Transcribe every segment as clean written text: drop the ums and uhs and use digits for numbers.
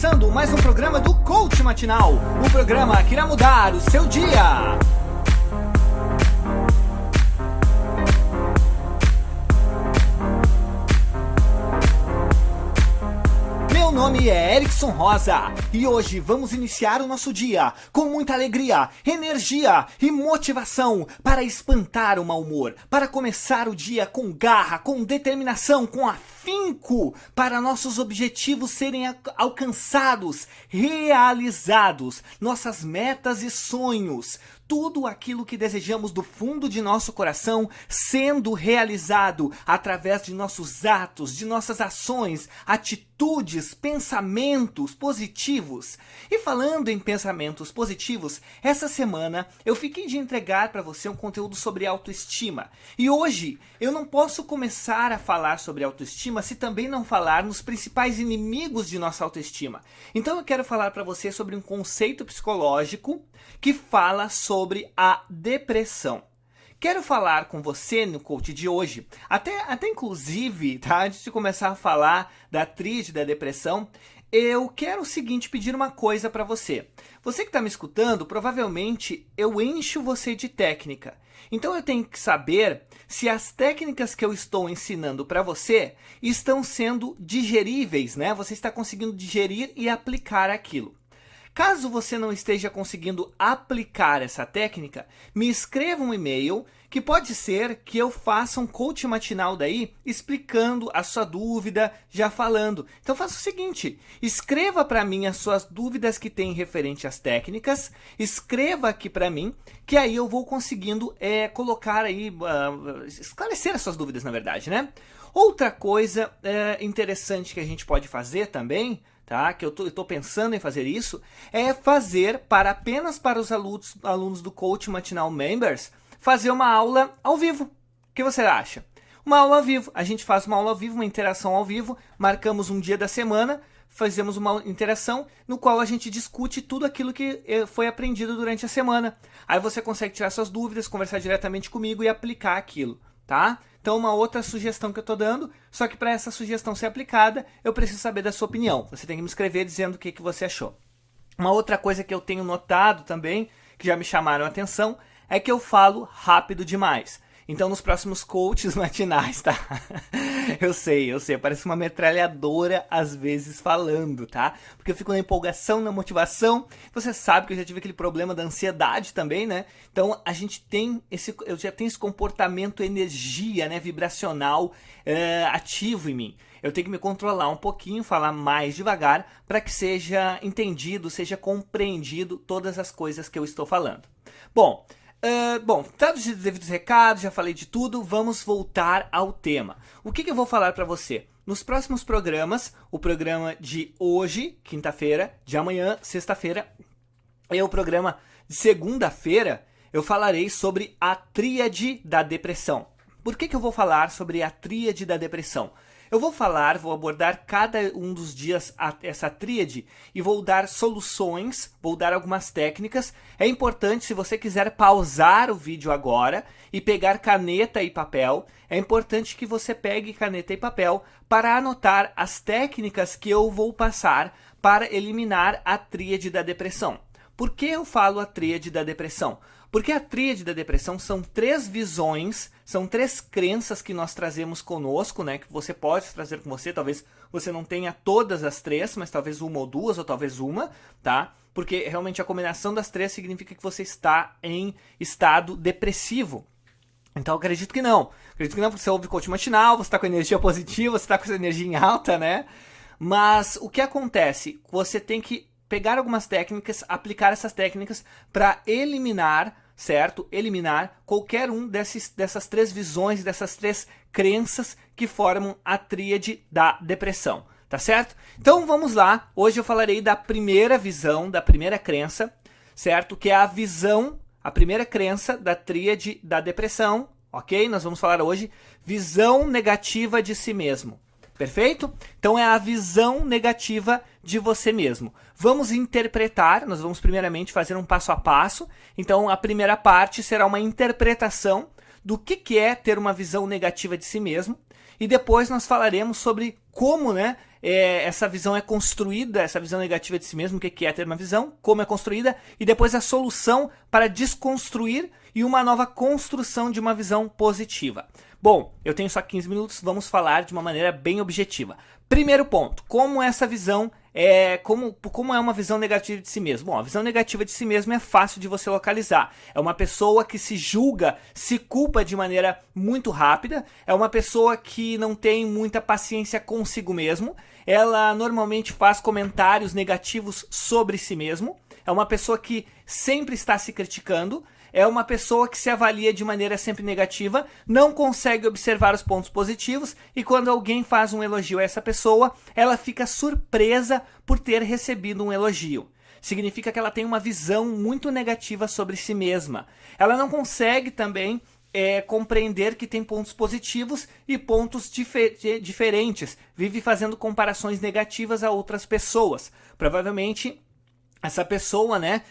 começando mais um programa do Coach Matinal, um programa que irá mudar o seu dia. Meu nome é Erickson Rosa e hoje vamos iniciar o nosso dia com muita alegria, energia e motivação para espantar o mau humor, para começar o dia com garra, com determinação, com afinco, para nossos objetivos serem alcançados, realizados, nossas metas e sonhos. Tudo aquilo que desejamos do fundo de nosso coração sendo realizado através de nossos atos, de nossas ações, atitudes, pensamentos positivos. E falando em pensamentos positivos, essa semana eu fiquei de entregar para você um conteúdo sobre autoestima. E hoje eu não posso começar a falar sobre autoestima se também não falar nos principais inimigos de nossa autoestima. Então eu quero falar para você sobre um conceito psicológico que fala sobre a depressão. Quero falar com você no coach de hoje, até inclusive, tá? Antes de começar a falar da tríade da depressão, eu quero o seguinte, pedir uma coisa para você. Você que está me escutando, provavelmente eu encho você de técnica. Então eu tenho que saber se as técnicas que eu estou ensinando para você estão sendo digeríveis, né? Você está conseguindo digerir e aplicar aquilo. Caso você não esteja conseguindo aplicar essa técnica, me escreva um e-mail que pode ser que eu faça um coach matinal daí explicando a sua dúvida, já falando. Então faça o seguinte, escreva para mim as suas dúvidas que tem referente às técnicas, escreva aqui para mim, que aí eu vou conseguindo colocar aí, esclarecer as suas dúvidas na verdade, né? Outra coisa interessante que a gente pode fazer também, tá? Que eu tô pensando em fazer isso, é fazer apenas para os alunos do Coach Matinal Members, fazer uma aula ao vivo. O que você acha? Uma aula ao vivo. A gente faz uma aula ao vivo, uma interação ao vivo, marcamos um dia da semana, fazemos uma interação no qual a gente discute tudo aquilo que foi aprendido durante a semana. Aí você consegue tirar suas dúvidas, conversar diretamente comigo e aplicar aquilo, tá? Então uma outra sugestão que eu estou dando, só que para essa sugestão ser aplicada, eu preciso saber da sua opinião. Você tem que me escrever dizendo o que você achou. Uma outra coisa que eu tenho notado também, que já me chamaram a atenção, é que eu falo rápido demais. Então nos próximos coaches matinais, tá? Eu sei, parece uma metralhadora às vezes falando, tá? Porque eu fico na empolgação, na motivação. Você sabe que eu já tive aquele problema da ansiedade também, né? Então eu já tenho esse comportamento energia, né, vibracional ativo em mim. Eu tenho que me controlar um pouquinho, falar mais devagar para que seja entendido, seja compreendido todas as coisas que eu estou falando. Bom, dados os devidos recados, já falei de tudo, vamos voltar ao tema. O que eu vou falar para você? Nos próximos programas, o programa de hoje, quinta-feira, de amanhã, sexta-feira, e o programa de segunda-feira, eu falarei sobre a tríade da depressão. Por que eu vou falar sobre a tríade da depressão? Eu vou abordar cada um dos dias essa tríade e vou dar soluções, vou dar algumas técnicas. É importante, se você quiser pausar o vídeo agora e pegar caneta e papel, é importante que você pegue caneta e papel para anotar as técnicas que eu vou passar para eliminar a tríade da depressão. Por que eu falo a tríade da depressão? Porque a tríade da depressão são 3 visões, são 3 crenças que nós trazemos conosco, né? Que você pode trazer com você, talvez você não tenha todas as 3, mas talvez uma ou 2, ou talvez uma, tá? Porque realmente a combinação das 3 significa que você está em estado depressivo. Então eu acredito que não. Acredito que não, porque você ouve coach matinal, você está com energia positiva, você está com essa energia em alta, né? Mas o que acontece? Você tem que pegar algumas técnicas, aplicar essas técnicas para eliminar, certo? Eliminar qualquer um dessas 3 visões, dessas 3 crenças que formam a tríade da depressão, tá certo? Então vamos lá, hoje eu falarei da primeira visão, da primeira crença, certo? Que é a primeira crença da tríade da depressão, ok? Nós vamos falar hoje visão negativa de si mesmo. Perfeito? Então é a visão negativa de você mesmo. Vamos interpretar, nós vamos primeiramente fazer um passo a passo. Então a primeira parte será uma interpretação do que é ter uma visão negativa de si mesmo. E depois nós falaremos sobre como, né, essa visão é construída, essa visão negativa de si mesmo, o que é ter uma visão, como é construída, e depois a solução para desconstruir e uma nova construção de uma visão positiva. Bom, eu tenho só 15 minutos, vamos falar de uma maneira bem objetiva. Primeiro ponto, como essa visão como é uma visão negativa de si mesmo? Bom, a visão negativa de si mesmo é fácil de você localizar. É uma pessoa que se julga, se culpa de maneira muito rápida. É uma pessoa que não tem muita paciência consigo mesmo. Ela normalmente faz comentários negativos sobre si mesmo. É uma pessoa que sempre está se criticando. É uma pessoa que se avalia de maneira sempre negativa, não consegue observar os pontos positivos e quando alguém faz um elogio a essa pessoa, ela fica surpresa por ter recebido um elogio. Significa que ela tem uma visão muito negativa sobre si mesma. Ela não consegue também compreender que tem pontos positivos e pontos diferentes. Vive fazendo comparações negativas a outras pessoas. Provavelmente essa pessoa, né,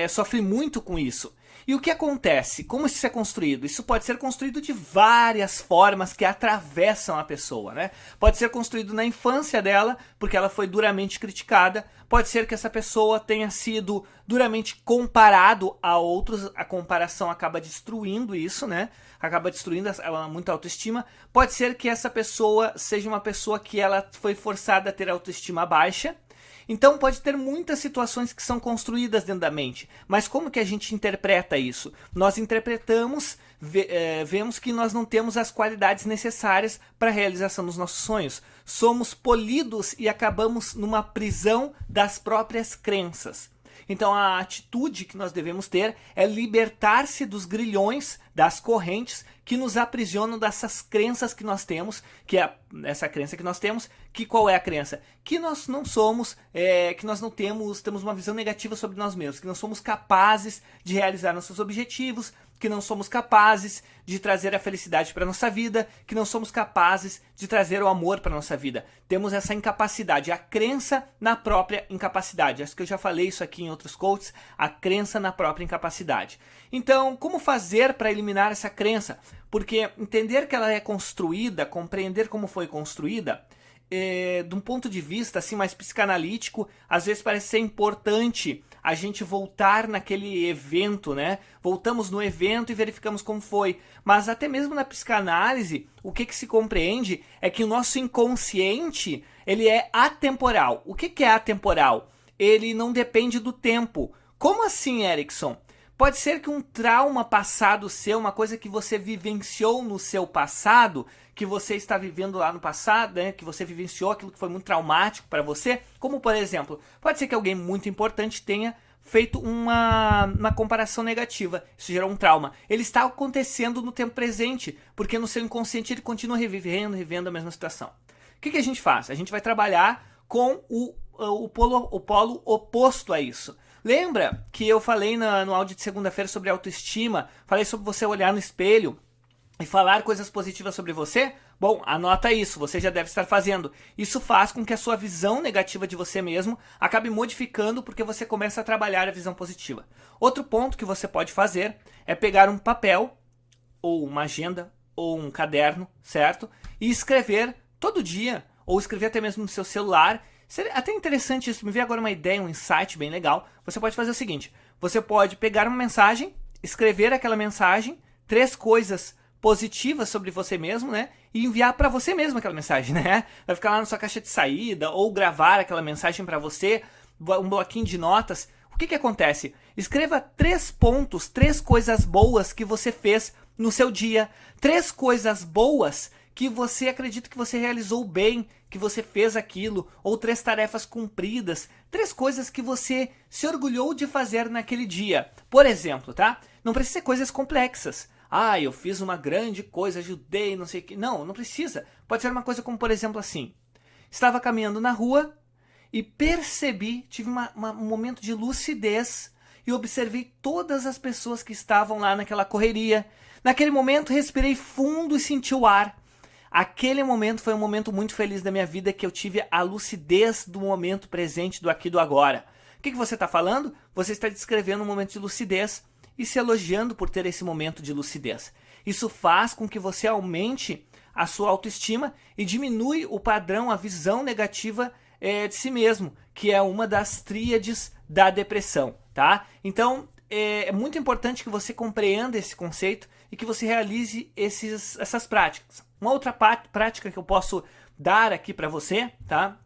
sofre muito com isso. E o que acontece? Como isso é construído? Isso pode ser construído de várias formas que atravessam a pessoa, né? Pode ser construído na infância dela, porque ela foi duramente criticada. Pode ser que essa pessoa tenha sido duramente comparado a outros. A comparação acaba destruindo isso, né? Acaba destruindo muita autoestima. Pode ser que essa pessoa seja uma pessoa que ela foi forçada a ter autoestima baixa. Então pode ter muitas situações que são construídas dentro da mente, mas como que a gente interpreta isso? Nós interpretamos, vemos que nós não temos as qualidades necessárias para a realização dos nossos sonhos. Somos polidos e acabamos numa prisão das próprias crenças. Então a atitude que nós devemos ter é libertar-se dos grilhões, das correntes que nos aprisionam dessas crenças que nós temos, que é essa crença que nós temos, que qual é a crença? Que nós não somos, que nós não temos uma visão negativa sobre nós mesmos, que não somos capazes de realizar nossos objetivos, que não somos capazes de trazer a felicidade para a nossa vida, que não somos capazes de trazer o amor para a nossa vida. Temos essa incapacidade, a crença na própria incapacidade. Acho que eu já falei isso aqui em outros coaches, a crença na própria incapacidade. Então, como fazer para eliminar essa crença? Porque entender que ela é construída, compreender como foi construída, de um ponto de vista assim, mais psicanalítico, às vezes parece ser importante a gente voltar naquele evento, né? Voltamos no evento e verificamos como foi. Mas até mesmo na psicanálise, o que se compreende é que o nosso inconsciente, ele é atemporal. O que é atemporal? Ele não depende do tempo. Como assim, Erickson? Pode ser que um trauma passado seu, uma coisa que você vivenciou no seu passado, que você está vivendo lá no passado, né, que você vivenciou aquilo que foi muito traumático para você, como por exemplo, pode ser que alguém muito importante tenha feito uma comparação negativa, isso gerou um trauma. Ele está acontecendo no tempo presente, porque no seu inconsciente ele continua revivendo a mesma situação. O que a gente faz? A gente vai trabalhar com o polo oposto a isso. Lembra que eu falei no áudio de segunda-feira sobre autoestima? Falei sobre você olhar no espelho e falar coisas positivas sobre você? Bom, anota isso, você já deve estar fazendo. Isso faz com que a sua visão negativa de você mesmo acabe modificando porque você começa a trabalhar a visão positiva. Outro ponto que você pode fazer é pegar um papel, ou uma agenda, ou um caderno, certo? E escrever todo dia, ou escrever até mesmo no seu celular. Seria até interessante isso, me veio agora uma ideia, um insight bem legal. Você pode fazer o seguinte, você pode pegar uma mensagem, escrever aquela mensagem, 3 coisas positivas sobre você mesmo, né? E enviar para você mesmo aquela mensagem, né? Vai ficar lá na sua caixa de saída, ou gravar aquela mensagem para você, um bloquinho de notas. O que acontece? Escreva 3 pontos, 3 coisas boas que você fez no seu dia. 3 coisas boas que você acredita que você realizou bem, que você fez aquilo, ou 3 tarefas cumpridas, 3 coisas que você se orgulhou de fazer naquele dia. Por exemplo, tá? Não precisa ser coisas complexas. Ah, eu fiz uma grande coisa, ajudei, não sei o que. Não, não precisa. Pode ser uma coisa como, por exemplo, assim. Estava caminhando na rua e percebi, tive um momento de lucidez e observei todas as pessoas que estavam lá naquela correria. Naquele momento, respirei fundo e senti o ar. Aquele momento foi um momento muito feliz da minha vida, que eu tive a lucidez do momento presente, do aqui e do agora. O que você está falando? Você está descrevendo um momento de lucidez e se elogiando por ter esse momento de lucidez. Isso faz com que você aumente a sua autoestima e diminui o padrão, a visão negativa de si mesmo, que é uma das tríades da depressão, tá? Então, é muito importante que você compreenda esse conceito e que você realize essas práticas. Uma outra prática que eu posso dar aqui para você, tá?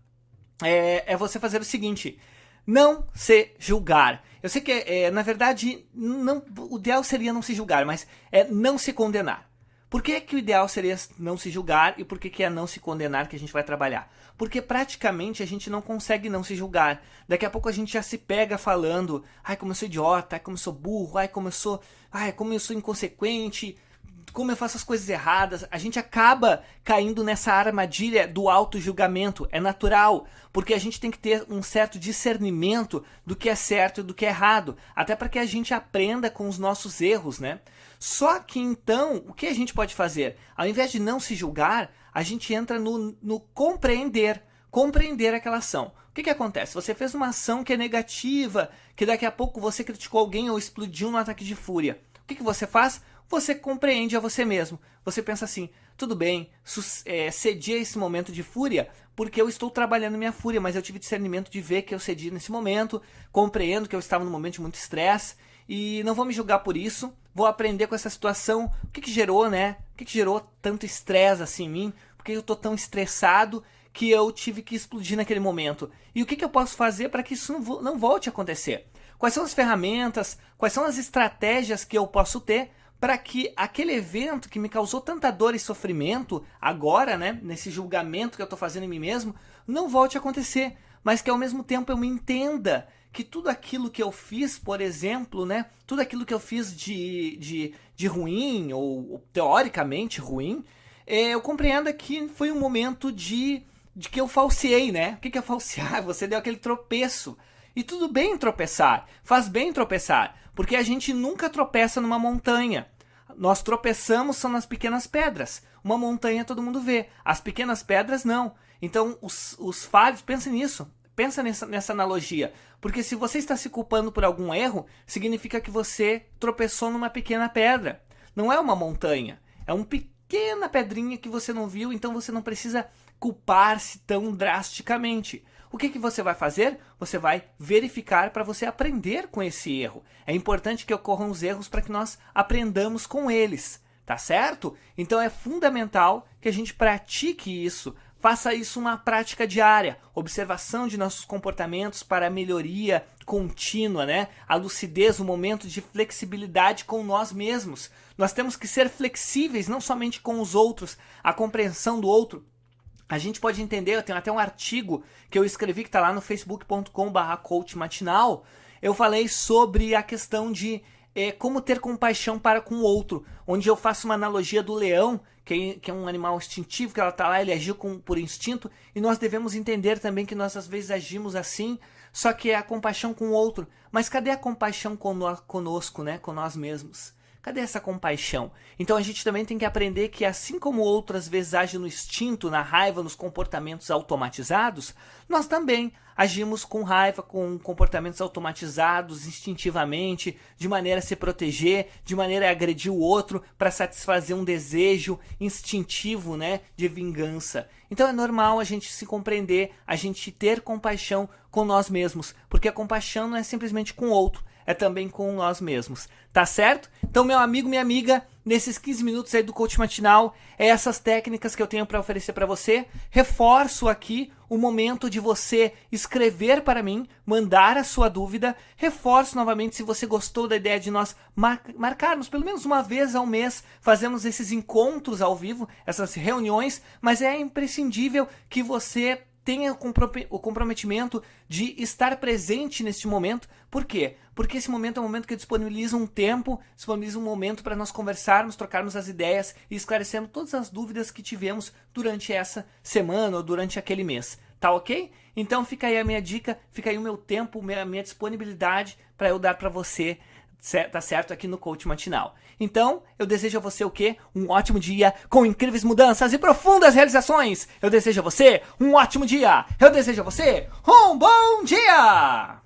É você fazer o seguinte: não se julgar. Eu sei que, na verdade, o ideal seria não se julgar, mas não se condenar. Por que o ideal seria não se julgar e por que é não se condenar que a gente vai trabalhar? Porque praticamente a gente não consegue não se julgar. Daqui a pouco a gente já se pega falando: ai, como eu sou idiota, ai, como eu sou burro, ai, como eu sou inconsequente, como eu faço as coisas erradas. A gente acaba caindo nessa armadilha do auto-julgamento. É natural, porque a gente tem que ter um certo discernimento do que é certo e do que é errado, até para que a gente aprenda com os nossos erros, né? Só que então, o que a gente pode fazer? Ao invés de não se julgar, a gente entra no compreender aquela ação. O que acontece? Você fez uma ação que é negativa, que daqui a pouco você criticou alguém ou explodiu num ataque de fúria. O que você faz? Você compreende a você mesmo. Você pensa assim: tudo bem, cedi a esse momento de fúria porque eu estou trabalhando minha fúria, mas eu tive discernimento de ver que eu cedi nesse momento, compreendo que eu estava num momento de muito estresse e não vou me julgar por isso, vou aprender com essa situação, o que gerou, né? O que gerou tanto estresse assim em mim? Por que eu estou tão estressado que eu tive que explodir naquele momento? E o que eu posso fazer para que isso não volte a acontecer? Quais são as ferramentas, quais são as estratégias que eu posso ter para que aquele evento que me causou tanta dor e sofrimento agora, né, nesse julgamento que eu estou fazendo em mim mesmo, não volte a acontecer, mas que ao mesmo tempo eu me entenda que tudo aquilo que eu fiz, por exemplo, né, tudo aquilo que eu fiz de ruim, ou teoricamente ruim, eu compreenda que foi um momento de que eu falseei, né? O que é falsear? Você deu aquele tropeço. E tudo bem tropeçar, faz bem tropeçar, porque a gente nunca tropeça numa montanha. Nós tropeçamos são nas pequenas pedras. Uma montanha todo mundo vê, as pequenas pedras não. Então os falhos, pensa nisso, pensa nessa analogia. Porque se você está se culpando por algum erro, significa que você tropeçou numa pequena pedra. Não é uma montanha, é uma pequena pedrinha que você não viu, então você não precisa culpar-se tão drasticamente. O que você vai fazer? Você vai verificar para você aprender com esse erro. É importante que ocorram os erros para que nós aprendamos com eles, tá certo? Então é fundamental que a gente pratique isso, faça isso uma prática diária, observação de nossos comportamentos para a melhoria contínua, né? A lucidez, o momento de flexibilidade com nós mesmos. Nós temos que ser flexíveis não somente com os outros, a compreensão do outro. A gente pode entender, eu tenho até um artigo que eu escrevi que está lá no facebook.com/coachmatinal. Eu falei sobre a questão de como ter compaixão para com o outro, onde eu faço uma analogia do leão, que é um animal instintivo, que ela está lá, ele agiu por instinto, e nós devemos entender também que nós às vezes agimos assim, só que é a compaixão com o outro. Mas cadê a compaixão conosco, né? Com nós mesmos? Cadê essa compaixão? Então a gente também tem que aprender que assim como outras vezes age no instinto, na raiva, nos comportamentos automatizados, nós também agimos com raiva, com comportamentos automatizados, instintivamente, de maneira a se proteger, de maneira a agredir o outro para satisfazer um desejo instintivo, né, de vingança. Então é normal a gente se compreender, a gente ter compaixão com nós mesmos, porque a compaixão não é simplesmente com o outro, é também com nós mesmos, tá certo? Então, meu amigo, minha amiga, nesses 15 minutos aí do Coach Matinal, é essas técnicas que eu tenho para oferecer para você. Reforço aqui o momento de você escrever para mim, mandar a sua dúvida. Reforço novamente, se você gostou da ideia de nós marcarmos pelo menos uma vez ao mês, fazemos esses encontros ao vivo, essas reuniões, mas é imprescindível que você tenha o comprometimento de estar presente neste momento. Por quê? Porque esse momento é um momento que disponibiliza um tempo, disponibiliza um momento para nós conversarmos, trocarmos as ideias e esclarecermos todas as dúvidas que tivemos durante essa semana ou durante aquele mês. Tá ok? Então fica aí a minha dica, fica aí o meu tempo, a minha disponibilidade para eu dar para você, tá certo? Aqui no Coach Matinal. Então, eu desejo a você o quê? Um ótimo dia com incríveis mudanças e profundas realizações. Eu desejo a você um ótimo dia. Eu desejo a você um bom dia!